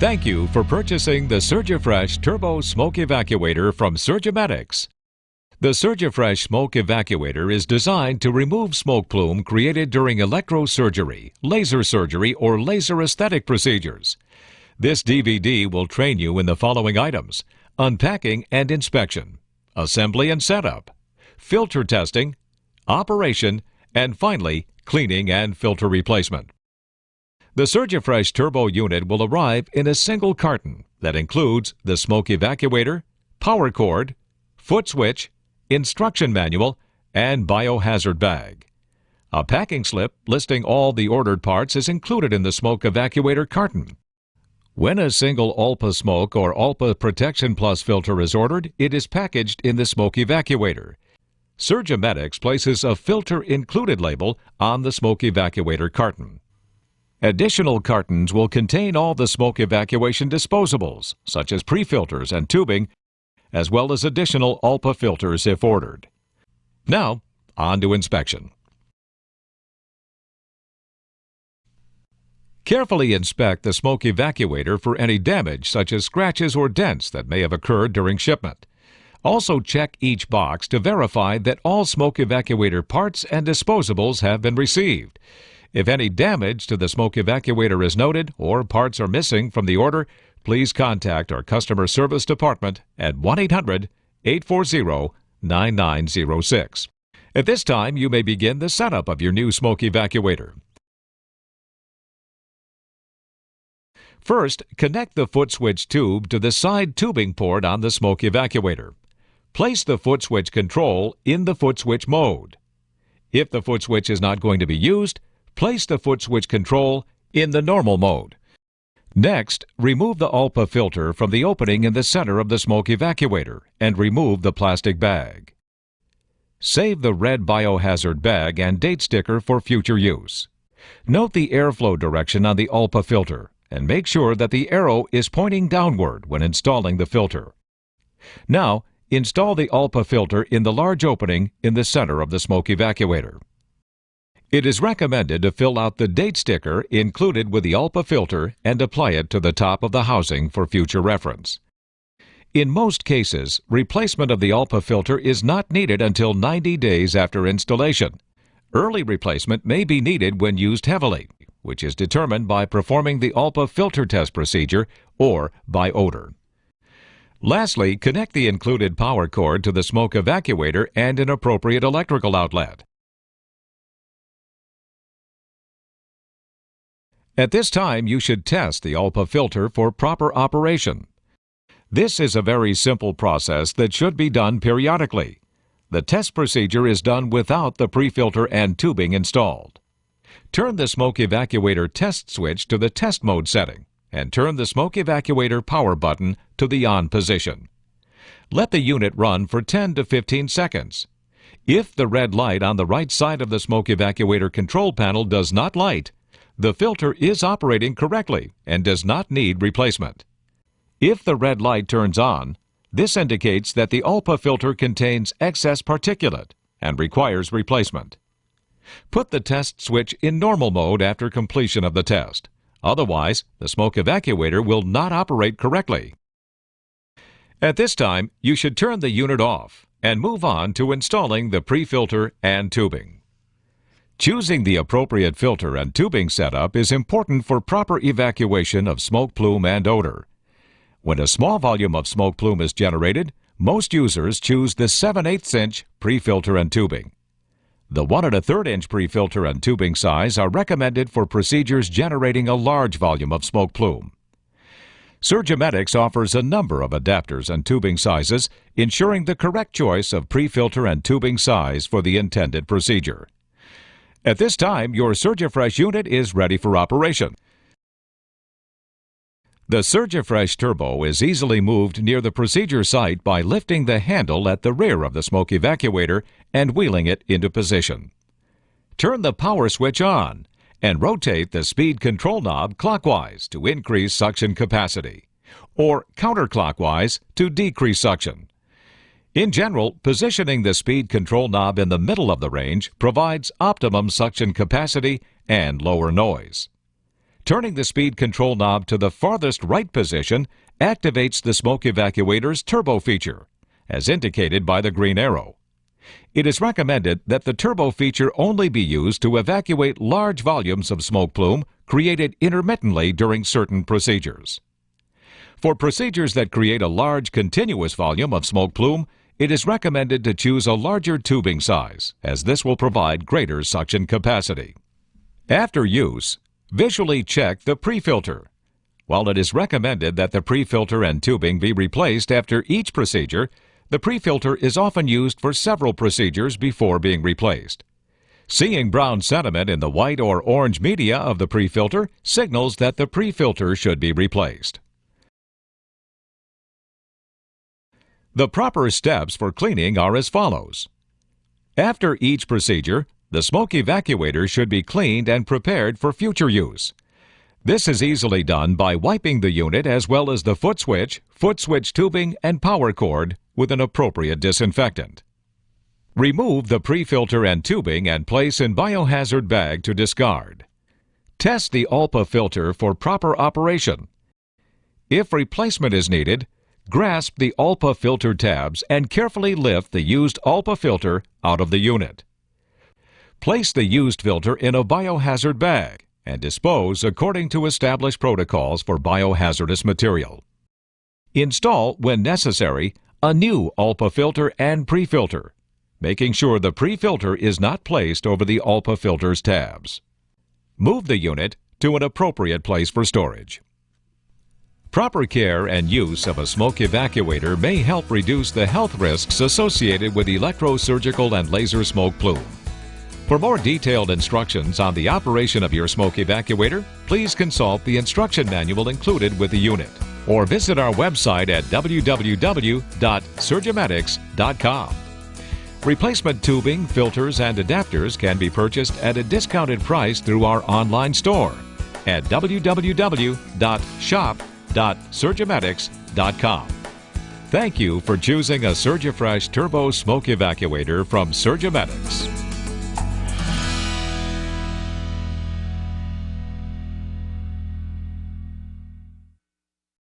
Thank you for purchasing the Surgifresh Turbo Smoke Evacuator from Surgimedics. The Surgifresh Smoke Evacuator is designed to remove smoke plume created during electrosurgery, laser surgery, or laser aesthetic procedures. This DVD will train you in the following items: unpacking and inspection, assembly and setup, filter testing, operation, and finally, cleaning and filter replacement. The Surgifresh Turbo unit will arrive in a single carton that includes the smoke evacuator, power cord, foot switch, instruction manual, and biohazard bag. A packing slip listing all the ordered parts is included in the smoke evacuator carton. When a single ULPA smoke or ULPA Protection Plus filter is ordered, it is packaged in the smoke evacuator. Surgimedics places a filter included label on the smoke evacuator carton. Additional cartons will contain all the smoke evacuation disposables, such as pre-filters and tubing, as well as additional ULPA filters if ordered. Now, on to inspection. Carefully inspect the smoke evacuator for any damage, such as scratches or dents that may have occurred during shipment. Also check each box to verify that all smoke evacuator parts and disposables have been received. If any damage to the smoke evacuator is noted or parts are missing from the order, please contact our customer service department at 1-800-840-9906. At this time, you may begin the setup of your new smoke evacuator. First, connect the foot switch tube to the side tubing port on the smoke evacuator. Place the foot switch control in the foot switch mode. If the foot switch is not going to be used, place the foot switch control in the normal mode. Next, remove the ULPA filter from the opening in the center of the smoke evacuator and remove the plastic bag. Save the red biohazard bag and date sticker for future use. Note the airflow direction on the ULPA filter and make sure that the arrow is pointing downward when installing the filter. Now, install the ULPA filter in the large opening in the center of the smoke evacuator. It is recommended to fill out the date sticker included with the ULPA filter and apply it to the top of the housing for future reference. In most cases, replacement of the ULPA filter is not needed until 90 days after installation. Early replacement may be needed when used heavily, which is determined by performing the ULPA filter test procedure or by odor. Lastly, connect the included power cord to the smoke evacuator and an appropriate electrical outlet. At this time, you should test the ULPA filter for proper operation. This is a very simple process that should be done periodically. The test procedure is done without the pre-filter and tubing installed. Turn the smoke evacuator test switch to the test mode setting and turn the smoke evacuator power button to the on position. Let the unit run for 10 to 15 seconds. If the red light on the right side of the smoke evacuator control panel does not light, the filter is operating correctly and does not need replacement. If the red light turns on, this indicates that the ULPA filter contains excess particulate and requires replacement. Put the test switch in normal mode after completion of the test. Otherwise, the smoke evacuator will not operate correctly. At this time, you should turn the unit off and move on to installing the pre-filter and tubing. Choosing the appropriate filter and tubing setup is important for proper evacuation of smoke plume and odor. When a small volume of smoke plume is generated, most users choose the 7/8 inch pre-filter and tubing. The 1 1/3 inch pre-filter and tubing size are recommended for procedures generating a large volume of smoke plume. Surgimedics offers a number of adapters and tubing sizes, ensuring the correct choice of pre-filter and tubing size for the intended procedure. At this time, your Surgifresh unit is ready for operation. The Surgifresh Turbo is easily moved near the procedure site by lifting the handle at the rear of the smoke evacuator and wheeling it into position. Turn the power switch on and rotate the speed control knob clockwise to increase suction capacity, or counterclockwise to decrease suction. In general, positioning the speed control knob in the middle of the range provides optimum suction capacity and lower noise. Turning the speed control knob to the farthest right position activates the smoke evacuator's turbo feature, as indicated by the green arrow. It is recommended that the turbo feature only be used to evacuate large volumes of smoke plume created intermittently during certain procedures. For procedures that create a large continuous volume of smoke plume, it is recommended to choose a larger tubing size, as this will provide greater suction capacity. After use, visually check the pre-filter. While it is recommended that the pre-filter and tubing be replaced after each procedure, the pre-filter is often used for several procedures before being replaced. Seeing brown sediment in the white or orange media of the pre-filter signals that the pre-filter should be replaced. The proper steps for cleaning are as follows. After each procedure, the smoke evacuator should be cleaned and prepared for future use. This is easily done by wiping the unit as well as the foot switch tubing, and power cord with an appropriate disinfectant. Remove the pre-filter and tubing and place in biohazard bag to discard. Test the ULPA filter for proper operation. If replacement is needed, grasp the ULPA filter tabs and carefully lift the used ULPA filter out of the unit. Place the used filter in a biohazard bag and dispose according to established protocols for biohazardous material. Install, when necessary, a new ULPA filter and pre-filter, making sure the pre-filter is not placed over the ULPA filter's tabs. Move the unit to an appropriate place for storage. Proper care and use of a smoke evacuator may help reduce the health risks associated with electrosurgical and laser smoke plume. For more detailed instructions on the operation of your smoke evacuator, please consult the instruction manual included with the unit, or visit our website at www.surgimedics.com. Replacement tubing, filters, and adapters can be purchased at a discounted price through our online store at www.shop.surgimedics.com. Thank you for choosing a Surgifresh Turbo Smoke Evacuator from Surgimedics.